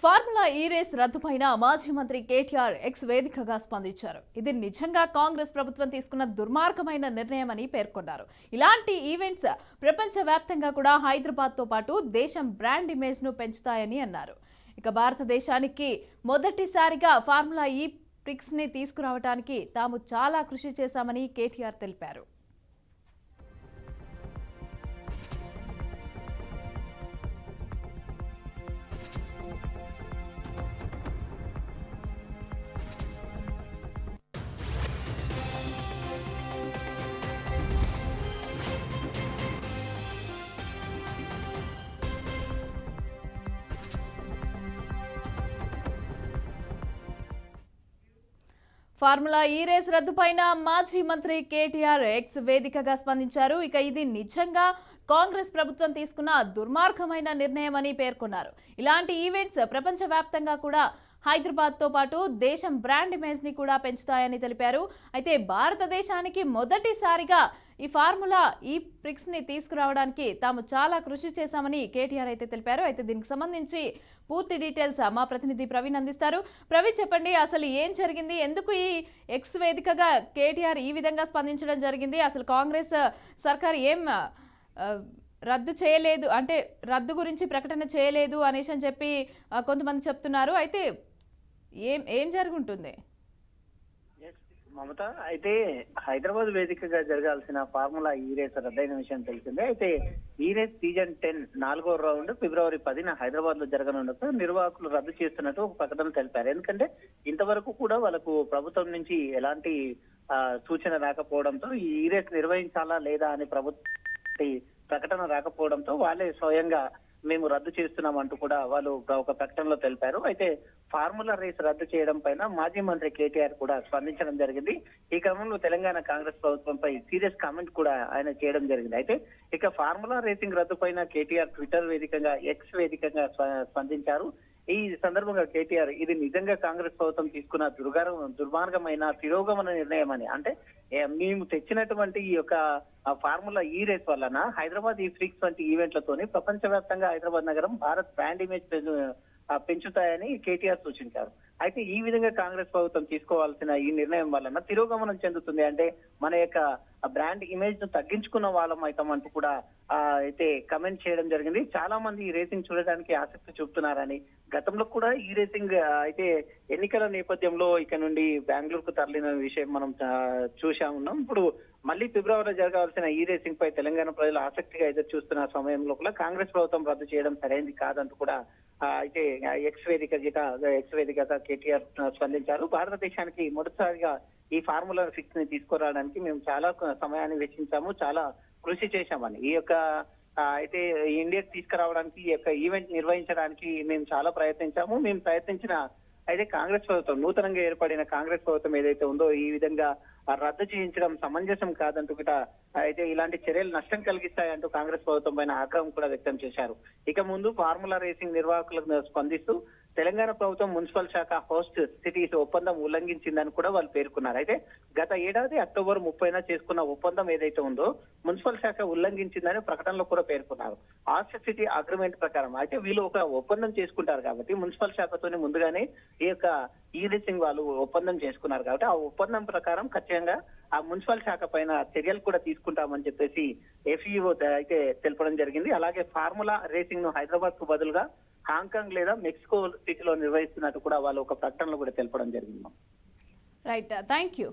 Formula ఈ race రద్దుపైన మాజీ మంత్రి కేటీఆర్ ఎక్స్ వేదికగా స్పందించారు. ఇది నిజంగా కాంగ్రెస్ ప్రభుత్వం తీసుకున్న దుర్మార్గమైన నిర్ణయమని పేర్కొన్నారు. ఇలాంటి ఈవెంట్స్ ప్రపంచవ్యాప్తంగా కూడా హైదరాబాద్తో పాటు దేశం బ్రాండ్ ఇమేజ్ ను పెంచుతాయని అన్నారు. ఇక భారతదేశానికి మొదటిసారిగా ఫార్ములా ఈ ప్రిక్స్ ని తీసుకురావడానికి తాము చాలా కృషి చేశామని కేటీఆర్ తెలిపారు. ఫార్ములా ఈ రేస్ రద్దుపైన మాజీ మంత్రి కేటీఆర్ ఎక్స్ వేదికగా స్పందించారు. ఇక ఇది నిజంగా కాంగ్రెస్ ప్రభుత్వం తీసుకున్న దుర్మార్గమైన నిర్ణయమని పేర్కొన్నారు. ఇలాంటి ఈవెంట్స్ ప్రపంచవ్యాప్తంగా కూడా హైదరాబాద్తో పాటు దేశం బ్రాండ్ ఇమేజ్ ని కూడా పెంచుతాయని తెలిపారు. అయితే భారతదేశానికి మొదటిసారిగా ఈ ఫార్ములా ఈ ప్రిక్స్ ని తీసుకురావడానికి తాము చాలా కృషి చేశామని కేటీఆర్ అయితే తెలిపారు. అయితే దీనికి సంబంధించి పూర్తి డీటెయిల్స్ మా ప్రతినిధి ప్రవీణ్ అందిస్తారు. ప్రవీణ్, చెప్పండి, అసలు ఏం జరిగింది, ఎందుకు ఈ ఎక్స్ వేదికగా కేటీఆర్ ఈ విధంగా స్పందించడం జరిగింది? అసలు కాంగ్రెస్ సర్కార్ ఏం రద్దు చేయలేదు, అంటే రద్దు గురించి ప్రకటన చేయలేదు అనేసి అని చెప్పి కొంతమంది చెప్తున్నారు. అయితే ఏం ఏం జరుగుంటుంది? మమత, అయితే హైదరాబాద్ వేదికగా జరగాల్సిన ఫార్ములా ఈ రేస్ రద్దయిన విషయం తెలిసిందే. అయితే ఈ రేస్ సీజన్ 10 4వ రౌండ్ ఫిబ్రవరి 10న హైదరాబాద్ లో జరగనుండగా నిర్వాహకులు రద్దు చేస్తున్నట్టు ఒక ప్రకటన తెలిపారు. ఎందుకంటే ఇంతవరకు కూడా వాళ్ళకు ప్రభుత్వం నుంచి ఎలాంటి సూచన రాకపోవడంతో ఈ రేస్ నిర్వహించాలా లేదా అని ప్రభుత్వం ప్రకటన రాకపోవడంతో వాళ్ళే స్వయంగా మేము రద్దు చేస్తున్నామంటూ కూడా వాళ్ళు ఒక ప్రకటనలో తెలిపారు. అయితే ఫార్ములా రేస్ రద్దు చేయడం పైన మాజీ మంత్రి కేటీఆర్ కూడా స్పందించడం జరిగింది. ఈ క్రమంలో తెలంగాణ కాంగ్రెస్ ప్రభుత్వంపై సీరియస్ కామెంట్ కూడా ఆయన చేయడం జరిగింది. అయితే ఇక ఫార్ములా రేసింగ్ రద్దు పైన కేటీఆర్ ట్విట్టర్ వేదికగా ఎక్స్ వేదికగా స్పందించారు. ఈ సందర్భంగా కేటీఆర్ ఇది నిజంగా కాంగ్రెస్ ప్రభుత్వం తీసుకున్న దుర్మార్గమైన తిరోగమన నిర్ణయం అని, అంటే మేము తెచ్చినటువంటి ఈ యొక్క ఫార్ములా ఈ రేస్ వలన హైదరాబాద్ ఈ ఫ్రీక్స్ వంటి ఈవెంట్లతోని ప్రపంచవ్యాప్తంగా హైదరాబాద్ నగరం భారత్ బ్రాండ్ ఇమేజ్ పెంచుతాయని కేటీఆర్ సూచించారు. అయితే ఈ విధంగా కాంగ్రెస్ ప్రభుత్వం తీసుకోవాల్సిన ఈ నిర్ణయం వలన తిరోగమనం చెందుతుంది, అంటే మన యొక్క బ్రాండ్ ఇమేజ్ ను తగ్గించుకున్న వాళ్ళం అవుతామంటూ కూడా అయితే కమెంట్ చేయడం జరిగింది. చాలా మంది ఈ రేసింగ్ చూడడానికి ఆసక్తి చూపుతున్నారని, గతంలో కూడా ఈ రేసింగ్ అయితే ఎన్నికల నేపథ్యంలో ఇక నుండి బెంగళూరుకు తరలిన విషయం మనం చూసా ఉన్నాం. ఇప్పుడు మళ్ళీ ఫిబ్రవరిలో జరగాల్సిన ఈ రేసింగ్ పై తెలంగాణ ప్రజలు ఆసక్తిగా ఎదురు చూస్తున్న సమయంలో కూడా కాంగ్రెస్ ప్రభుత్వం రద్దు చేయడం సరైనది కాదంటూ కూడా అయితే ఎక్స్ వేదికగా కేటీఆర్ స్పందించారు. భారతదేశానికి మొదటిసారిగా ఈ ఫార్ములా ఫిక్స్ ని తీసుకురావడానికి మేము చాలా సమయాన్ని వెచ్చించాము, చాలా కృషి చేశామని, ఈ యొక్క అయితే ఇండియాకి తీసుకురావడానికి ఈ యొక్క ఈవెంట్ నిర్వహించడానికి మేము చాలా ప్రయత్నించాము. మేము ప్రయత్నించిన అయితే కాంగ్రెస్ ప్రభుత్వం, నూతనంగా ఏర్పడిన కాంగ్రెస్ ప్రభుత్వం ఏదైతే ఉందో ఈ విధంగా రద్దు చేయించడం సమంజసం కాదంటూ కూడా అయితే ఇలాంటి చర్యలు నష్టం కలిగిస్తాయంటూ కాంగ్రెస్ ప్రభుత్వం పైన ఆగ్రహం కూడా వ్యక్తం చేశారు. ఇక ముందు ఫార్ములా రేసింగ్ నిర్వాహకులకు స్పందిస్తూ తెలంగాణ ప్రభుత్వం మున్సిపల్ శాఖ హోస్ట్ సిటీస్ ఒప్పందం ఉల్లంఘించిందని కూడా వాళ్ళు పేర్కొన్నారు. అయితే గత ఏడాది అక్టోబర్ 30న చేసుకున్న ఒప్పందం ఏదైతే ఉందో మున్సిపల్ శాఖ ఉల్లంఘించిందని ప్రకటనలో కూడా పేర్కొన్నారు. హాస్ట్ సిటీ అగ్రిమెంట్ ప్రకారం అయితే వీళ్ళు ఒక ఒప్పందం చేసుకుంటారు కాబట్టి మున్సిపల్ శాఖతోనే ముందుగానే ఈ యొక్క ఈ రేసింగ్ వాళ్ళు ఒప్పందం చేసుకున్నారు కాబట్టి ఆ ఒప్పందం ప్రకారం ఖచ్చితంగా ఆ మున్సిపల్ శాఖ పైన చర్యలు కూడా తీసుకుంటామని చెప్పేసి ఎఫ్ఈఓ అయితే తెలపడం జరిగింది. అలాగే ఫార్ములా రేసింగ్ ను హైదరాబాద్ కు బదులుగా హాంకాంగ్ లేదా మెక్సికో సిటీలో నిర్వహిస్తున్నట్టు కూడా వాళ్ళు ఒక ప్రకటనలో కూడా తెలపడం జరిగింది. Right, thank you.